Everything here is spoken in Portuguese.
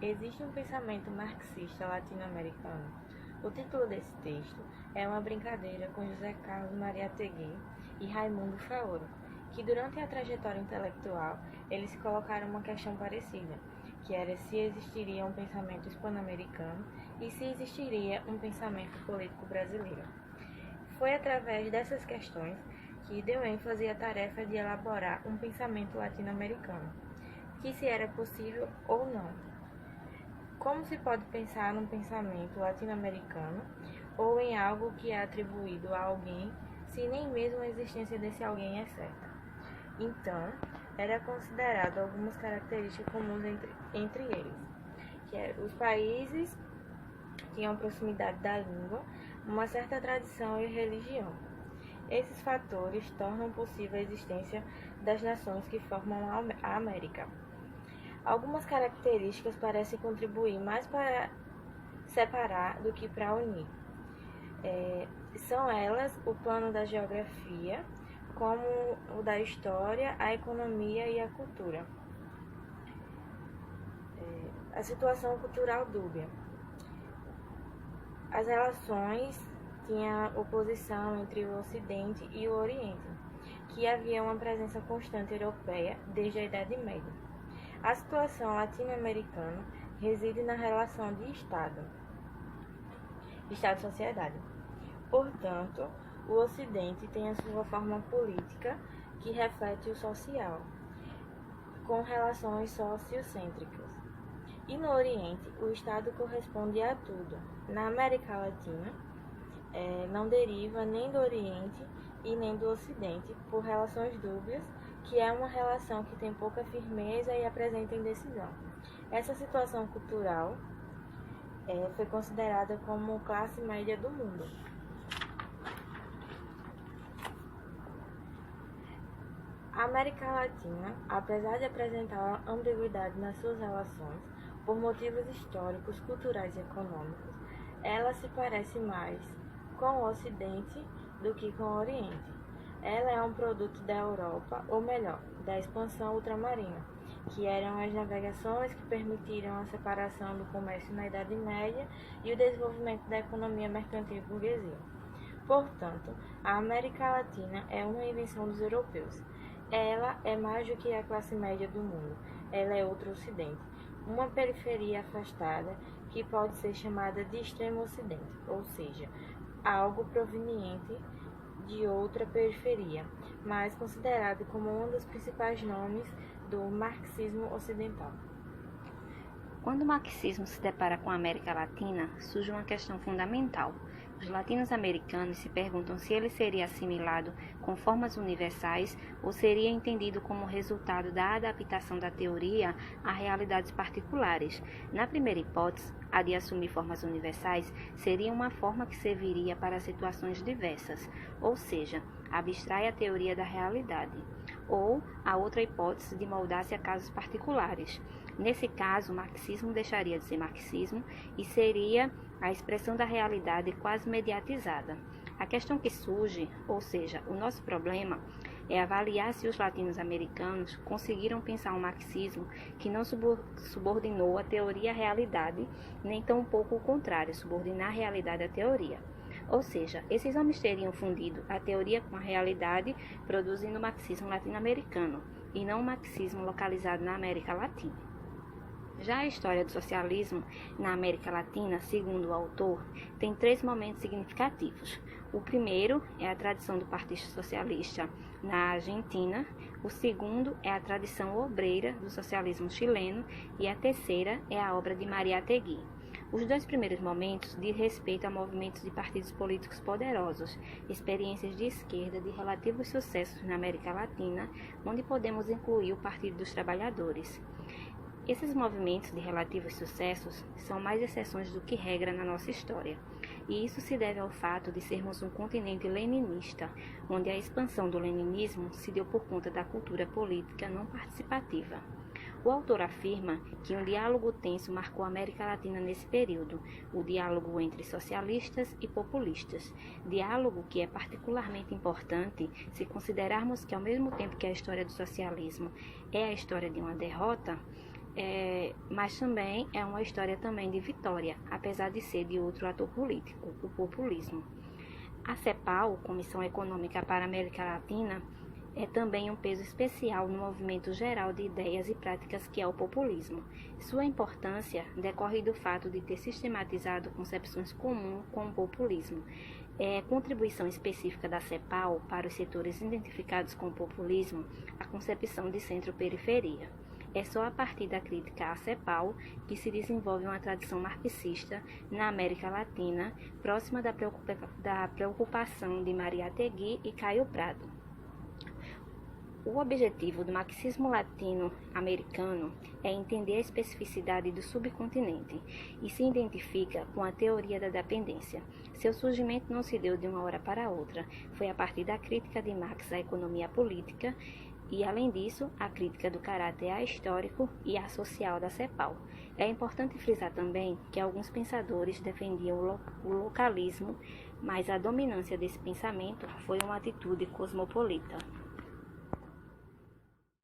Existe um pensamento marxista latino-americano. O título desse texto é uma brincadeira com José Carlos Mariátegui e Raimundo Faoro, que durante a trajetória intelectual eles se colocaram uma questão parecida, que era se existiria um pensamento hispano-americano e se existiria um pensamento político brasileiro. Foi através dessas questões que deu ênfase à tarefa de elaborar um pensamento latino-americano, que se era possível ou não. Como se pode pensar num pensamento latino-americano ou em algo que é atribuído a alguém se nem mesmo a existência desse alguém é certa? Então, era considerado algumas características comuns entre eles, que os países tinham proximidade da língua, uma certa tradição e religião. Esses fatores tornam possível a existência das nações que formam a América. Algumas características parecem contribuir mais para separar do que para unir. São elas o plano da geografia, como o da história, a economia e a cultura. A situação cultural dúbia. As relações tinham oposição entre o Ocidente e o Oriente, que havia uma presença constante europeia desde a Idade Média. A situação latino-americana reside na relação de Estado-sociedade. Portanto, o Ocidente tem a sua forma política que reflete o social, com relações sociocêntricas. E no Oriente, o Estado corresponde a tudo. Na América Latina, não deriva nem do Oriente e nem do Ocidente por relações dúbias, que é uma relação que tem pouca firmeza e apresenta indecisão. Essa situação cultural foi considerada como classe média do mundo. A América Latina, apesar de apresentar ambiguidade nas suas relações, por motivos históricos, culturais e econômicos, ela se parece mais com o Ocidente do que com o Oriente. Ela é um produto da Europa, ou melhor, da expansão ultramarina, que eram as navegações que permitiram a separação do comércio na Idade Média e o desenvolvimento da economia mercantil e burguesia. Portanto, a América Latina é uma invenção dos europeus. Ela é mais do que a classe média do mundo, ela é outro Ocidente, uma periferia afastada que pode ser chamada de extremo Ocidente, ou seja, algo proveniente de outra periferia, mas considerado como um dos principais nomes do marxismo ocidental. Quando o marxismo se depara com a América Latina, surge uma questão fundamental. Os latinos-americanos se perguntam se ele seria assimilado com formas universais ou seria entendido como resultado da adaptação da teoria a realidades particulares. Na primeira hipótese, a de assumir formas universais seria uma forma que serviria para situações diversas, ou seja, abstrai a teoria da realidade, ou a outra hipótese de moldar-se a casos particulares. Nesse caso, o marxismo deixaria de ser marxismo e seria a expressão da realidade quase mediatizada. A questão que surge, ou seja, o nosso problema, é avaliar se os latinos-americanos conseguiram pensar um marxismo que não subordinou a teoria à realidade, nem tampouco o contrário, subordinar a realidade à teoria. Ou seja, esses homens teriam fundido a teoria com a realidade, produzindo o marxismo latino-americano, e não o marxismo localizado na América Latina. Já a história do socialismo na América Latina, segundo o autor, tem 3 momentos significativos. O primeiro é a tradição do Partido Socialista na Argentina, o segundo é a tradição obreira do socialismo chileno e a terceira é a obra de Mariátegui. Os 2 primeiros momentos dizem respeito a movimentos de partidos políticos poderosos, experiências de esquerda de relativos sucessos na América Latina, onde podemos incluir o Partido dos Trabalhadores. Esses movimentos de relativos sucessos são mais exceções do que regra na nossa história, e isso se deve ao fato de sermos um continente leninista, onde a expansão do leninismo se deu por conta da cultura política não participativa. O autor afirma que um diálogo tenso marcou a América Latina nesse período, o diálogo entre socialistas e populistas, diálogo que é particularmente importante se considerarmos que, ao mesmo tempo que a história do socialismo é a história de uma derrota, mas também é uma história também de vitória, apesar de ser de outro ator político, o populismo. A CEPAL, Comissão Econômica para a América Latina, é também um peso especial no movimento geral de ideias e práticas que é o populismo. Sua importância decorre do fato de ter sistematizado concepções comuns com o populismo. Contribuição específica da CEPAL para os setores identificados com o populismo, a concepção de centro-periferia. É só a partir da crítica à CEPAL que se desenvolve uma tradição marxista na América Latina, próxima da preocupação de Mariátegui e Caio Prado. O objetivo do marxismo latino-americano é entender a especificidade do subcontinente e se identifica com a teoria da dependência. Seu surgimento não se deu de uma hora para outra, foi a partir da crítica de Marx à economia política e, além disso, a crítica do caráter ahistórico e associal da CEPAL. É importante frisar também que alguns pensadores defendiam o localismo, mas a dominância desse pensamento foi uma atitude cosmopolita.